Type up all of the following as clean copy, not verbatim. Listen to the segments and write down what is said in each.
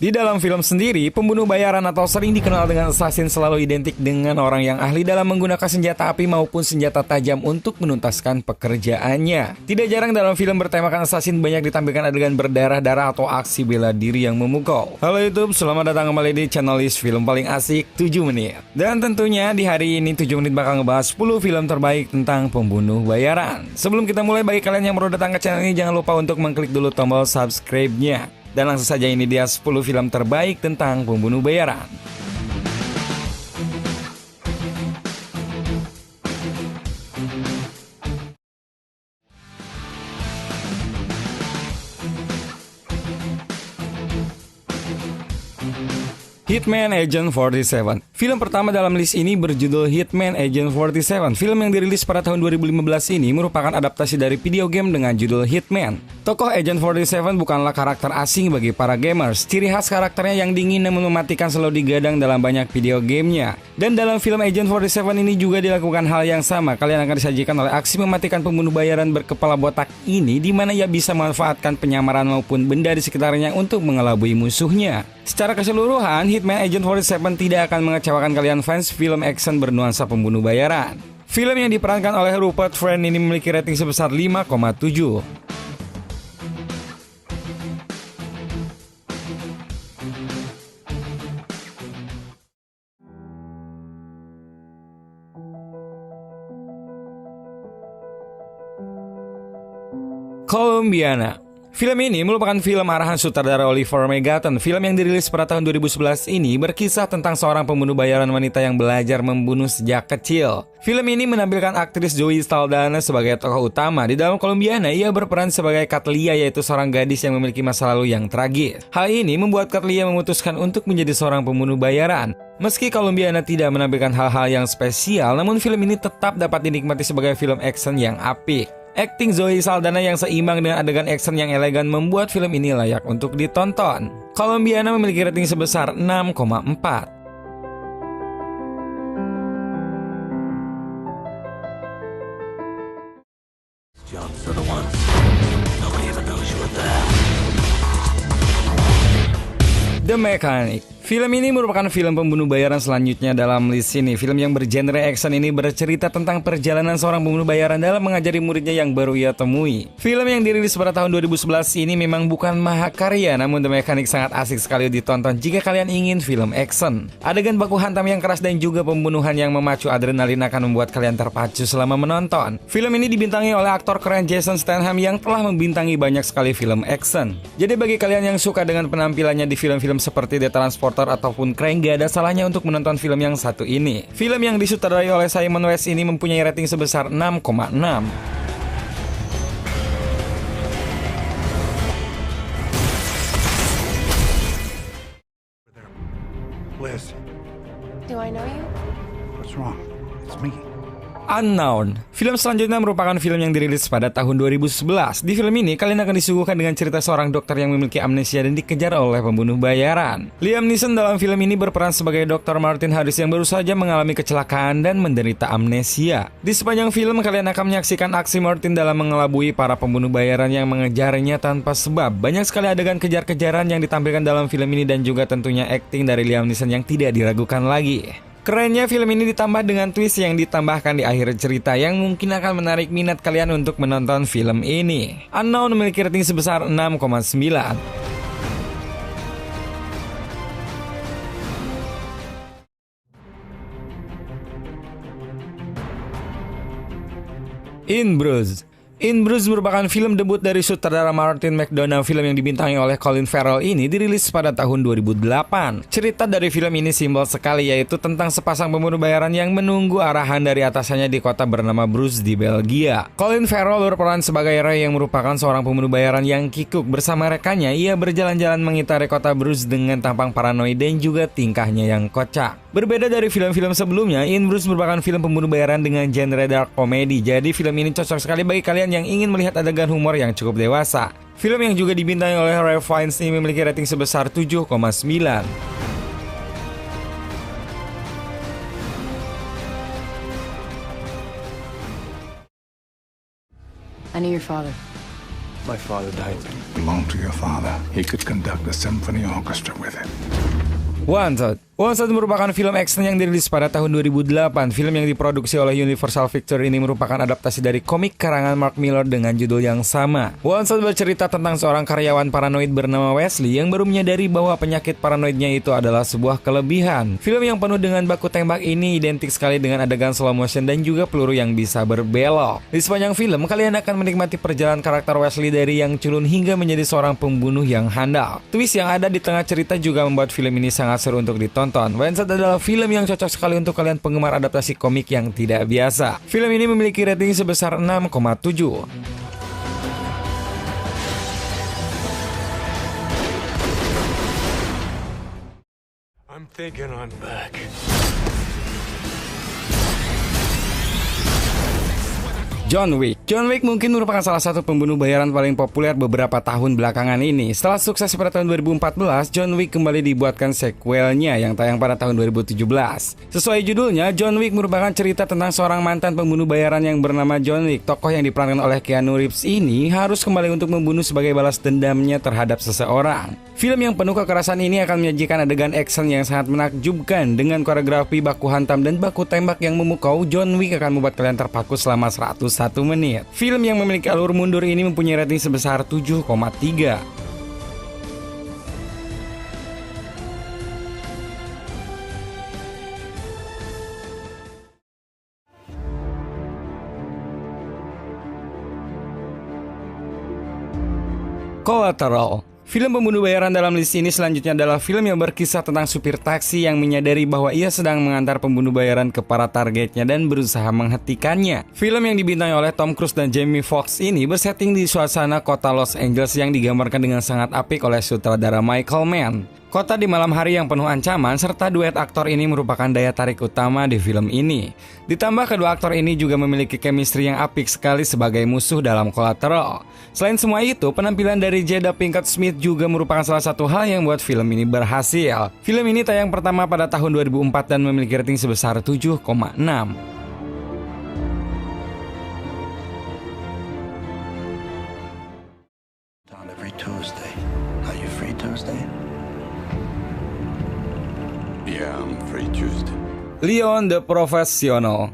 Di dalam film sendiri, pembunuh bayaran atau sering dikenal dengan assassin selalu identik dengan orang yang ahli dalam menggunakan senjata api maupun senjata tajam untuk menuntaskan pekerjaannya. Tidak jarang dalam film bertemakan assassin banyak ditampilkan adegan berdarah-darah atau aksi bela diri yang memukau. Halo YouTube, selamat datang kembali di channel list film paling asik 7 menit. Dan tentunya di hari ini 7 menit bakal ngebahas 10 film terbaik tentang pembunuh bayaran. Sebelum kita mulai, bagi kalian yang baru datang ke channel ini, jangan lupa untuk mengklik dulu tombol subscribe-nya. Dan langsung saja, ini dia 10 film terbaik tentang pembunuh bayaran. Hitman Agent 47. Film pertama dalam list ini berjudul Hitman Agent 47. Film yang dirilis pada tahun 2015 ini merupakan adaptasi dari video game dengan judul Hitman. Tokoh Agent 47 bukanlah karakter asing bagi para gamers. Ciri khas karakternya yang dingin dan mematikan selalu digadang dalam banyak video gamenya. Dan dalam film Agent 47 ini juga dilakukan hal yang sama. Kalian akan disajikan oleh aksi mematikan pembunuh bayaran berkepala botak ini, di mana ia bisa memanfaatkan penyamaran maupun benda di sekitarnya untuk mengelabui musuhnya. Secara keseluruhan, Hitman Agent 47 tidak akan mengecewakan kalian fans film action bernuansa pembunuh bayaran. Film yang diperankan oleh Rupert Friend ini memiliki rating sebesar 5,7. Colombiana. Film ini merupakan film arahan sutradara Oliver Megaten. Film yang dirilis pada tahun 2011 ini berkisah tentang seorang pembunuh bayaran wanita yang belajar membunuh sejak kecil. Film ini menampilkan aktris Zoe Saldana sebagai tokoh utama. Di dalam Colombiana, ia berperan sebagai Katlia, yaitu seorang gadis yang memiliki masa lalu yang tragis. Hal ini membuat Katlia memutuskan untuk menjadi seorang pembunuh bayaran. Meski Colombiana tidak menampilkan hal-hal yang spesial, namun film ini tetap dapat dinikmati sebagai film action yang apik. Akting Zoe Saldana yang seimbang dengan adegan action yang elegan membuat film ini layak untuk ditonton. Colombiana memiliki rating sebesar 6,4. The Mechanic. Film ini merupakan film pembunuh bayaran selanjutnya dalam list ini. Film yang bergenre action ini bercerita tentang perjalanan seorang pembunuh bayaran dalam mengajari muridnya yang baru ia temui. Film yang dirilis pada tahun 2011 ini memang bukan mahakarya, namun The Mechanic sangat asik sekali ditonton jika kalian ingin film action. Adegan baku hantam yang keras dan juga pembunuhan yang memacu adrenalin akan membuat kalian terpacu selama menonton. Film ini dibintangi oleh aktor keren Jason Statham yang telah membintangi banyak sekali film action. Jadi bagi kalian yang suka dengan penampilannya di film-film seperti The Transporter ataupun Crank, gak ada salahnya untuk menonton film yang satu ini. Film yang disutradarai oleh Simon West ini mempunyai rating sebesar 6,6. Liz, Do I know you? what's wrong? It's me. Unknown. Film selanjutnya merupakan film yang dirilis pada tahun 2011. Di film ini, kalian akan disuguhkan dengan cerita seorang dokter yang memiliki amnesia dan dikejar oleh pembunuh bayaran. Liam Neeson dalam film ini berperan sebagai Dr. Martin Harris yang baru saja mengalami kecelakaan dan menderita amnesia. Di sepanjang film, kalian akan menyaksikan aksi Martin dalam mengelabui para pembunuh bayaran yang mengejarnya tanpa sebab. Banyak sekali adegan kejar-kejaran yang ditampilkan dalam film ini dan juga tentunya akting dari Liam Neeson yang tidak diragukan lagi. Kerennya film ini ditambah dengan twist yang ditambahkan di akhir cerita yang mungkin akan menarik minat kalian untuk menonton film ini. Unknown memiliki rating sebesar 6,9. In Bruges. In Bruges merupakan film debut dari sutradara Martin McDonagh. Film yang dibintangi oleh Colin Farrell ini dirilis pada tahun 2008. Cerita dari film ini simbol sekali, yaitu tentang sepasang pembunuh bayaran yang menunggu arahan dari atasannya di kota bernama Bruges di Belgia. Colin Farrell berperan sebagai Ray yang merupakan seorang pembunuh bayaran yang kikuk. Bersama rekannya, ia berjalan-jalan mengitari kota Bruges dengan tampang paranoid dan juga tingkahnya yang kocak. Berbeda dari film-film sebelumnya, In Bruges merupakan film pembunuh bayaran dengan genre dark comedy. Jadi film ini cocok sekali bagi kalian yang ingin melihat adegan humor yang cukup dewasa. Film yang juga dibintangi oleh Ralph Fiennes ini memiliki rating sebesar 7,9. I knew your father. My father died. Belonged to your father. He could conduct a symphony orchestra with it. Wanted merupakan film action yang dirilis pada tahun 2008. Film yang diproduksi oleh Universal Pictures ini merupakan adaptasi dari komik karangan Mark Millar dengan judul yang sama. Wanted bercerita tentang seorang karyawan paranoid bernama Wesley yang baru menyadari bahwa penyakit paranoidnya itu adalah sebuah kelebihan. Film yang penuh dengan baku tembak ini identik sekali dengan adegan slow motion dan juga peluru yang bisa berbelok. Di sepanjang film, kalian akan menikmati perjalanan karakter Wesley dari yang culun hingga menjadi seorang pembunuh yang handal. Twist yang ada di tengah cerita juga membuat film ini sangat seru untuk ditonton. Wanted adalah film yang cocok sekali untuk kalian penggemar adaptasi komik yang tidak biasa. Film ini memiliki rating sebesar 6,7. I'm thinking I'm back. John Wick mungkin merupakan salah satu pembunuh bayaran paling populer beberapa tahun belakangan ini. Setelah sukses pada tahun 2014, John Wick kembali dibuatkan sequelnya yang tayang pada tahun 2017. Sesuai judulnya, John Wick merupakan cerita tentang seorang mantan pembunuh bayaran yang bernama John Wick. Tokoh yang diperankan oleh Keanu Reeves ini harus kembali untuk membunuh sebagai balas dendamnya terhadap seseorang. Film yang penuh kekerasan ini akan menyajikan adegan action yang sangat menakjubkan dengan koreografi baku hantam dan baku tembak yang memukau. John Wick akan membuat kalian terpaku selama 101 menit. Film yang memiliki alur mundur ini mempunyai rating sebesar 7,3. Collateral. Film pembunuh bayaran dalam list ini selanjutnya adalah film yang berkisah tentang supir taksi yang menyadari bahwa ia sedang mengantar pembunuh bayaran ke para targetnya dan berusaha menghentikannya. Film yang dibintangi oleh Tom Cruise dan Jamie Foxx ini bersetting di suasana kota Los Angeles yang digambarkan dengan sangat apik oleh sutradara Michael Mann. Kota di malam hari yang penuh ancaman serta duet aktor ini merupakan daya tarik utama di film ini. Ditambah kedua aktor ini juga memiliki chemistry yang apik sekali sebagai musuh dalam Collateral. Selain semua itu, penampilan dari Jada Pinkett Smith juga merupakan salah satu hal yang membuat film ini berhasil. Film ini tayang pertama pada tahun 2004 dan memiliki rating sebesar 7,6. On every Tuesday. Are you free Tuesday? Yeah, I'm free Tuesday. Leon the Professional.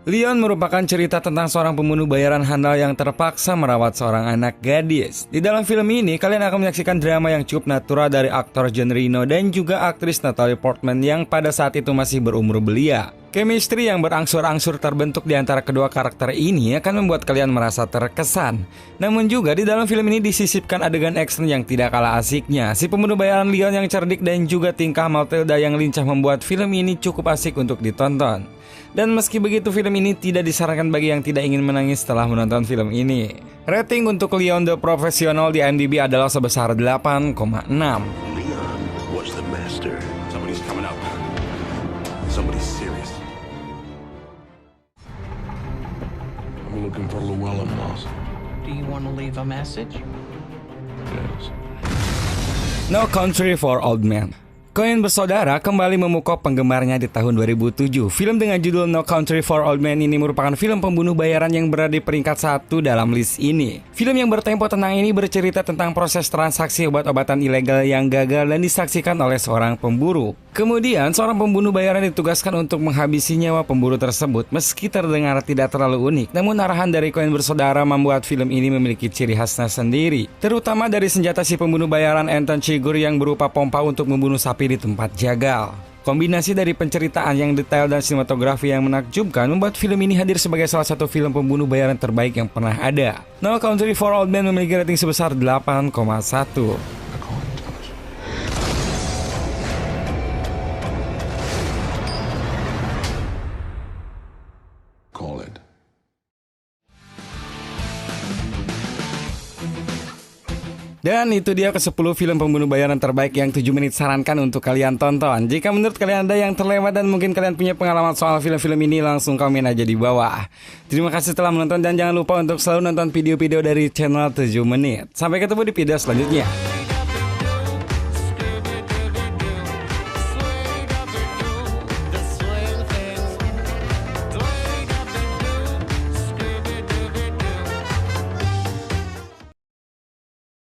Leon merupakan cerita tentang seorang pembunuh bayaran handal yang terpaksa merawat seorang anak gadis. Di dalam film ini, kalian akan menyaksikan drama yang cukup natural dari aktor Jean Reno dan juga aktris Natalie Portman yang pada saat itu masih berumur belia. Chemistry yang berangsur-angsur terbentuk di antara kedua karakter ini akan membuat kalian merasa terkesan. Namun juga di dalam film ini disisipkan adegan action yang tidak kalah asiknya. Si pembunuh bayaran Leon yang cerdik dan juga tingkah Matilda yang lincah membuat film ini cukup asik untuk ditonton. Dan meski begitu, film ini tidak disarankan bagi yang tidak ingin menangis setelah menonton film ini. Rating untuk Leon the Professional di IMDb adalah sebesar 8,6. Leon was the master. Somebody's coming up. Somebody's serious. I'm looking for Llewellyn Moss. Do you want to leave a message? Yes. No Country for Old Men. Coen bersaudara kembali memukau penggemarnya di tahun 2007. Film dengan judul No Country for Old Men ini merupakan film pembunuh bayaran yang berada di peringkat 1 dalam list ini. Film yang bertempo tenang ini bercerita tentang proses transaksi obat-obatan ilegal yang gagal dan disaksikan oleh seorang pemburu. Kemudian, seorang pembunuh bayaran ditugaskan untuk menghabisi nyawa pemburu tersebut. Meski terdengar tidak terlalu unik, namun arahan dari Coen bersaudara membuat film ini memiliki ciri khasnya sendiri. Terutama dari senjata si pembunuh bayaran Anton Chigurh yang berupa pompa untuk membunuh sapi di tempat jagal. Kombinasi dari penceritaan yang detail dan sinematografi yang menakjubkan membuat film ini hadir sebagai salah satu film pembunuh bayaran terbaik yang pernah ada. No Country for Old Men memiliki rating sebesar 8,1. Call it. Dan itu dia ke-10 film pembunuh bayaran terbaik yang 7 menit sarankan untuk kalian tonton. Jika menurut kalian ada yang terlewat dan mungkin kalian punya pengalaman soal film-film ini, langsung komen aja di bawah. Terima kasih telah menonton dan jangan lupa untuk selalu nonton video-video dari channel 7 menit. Sampai ketemu di video selanjutnya.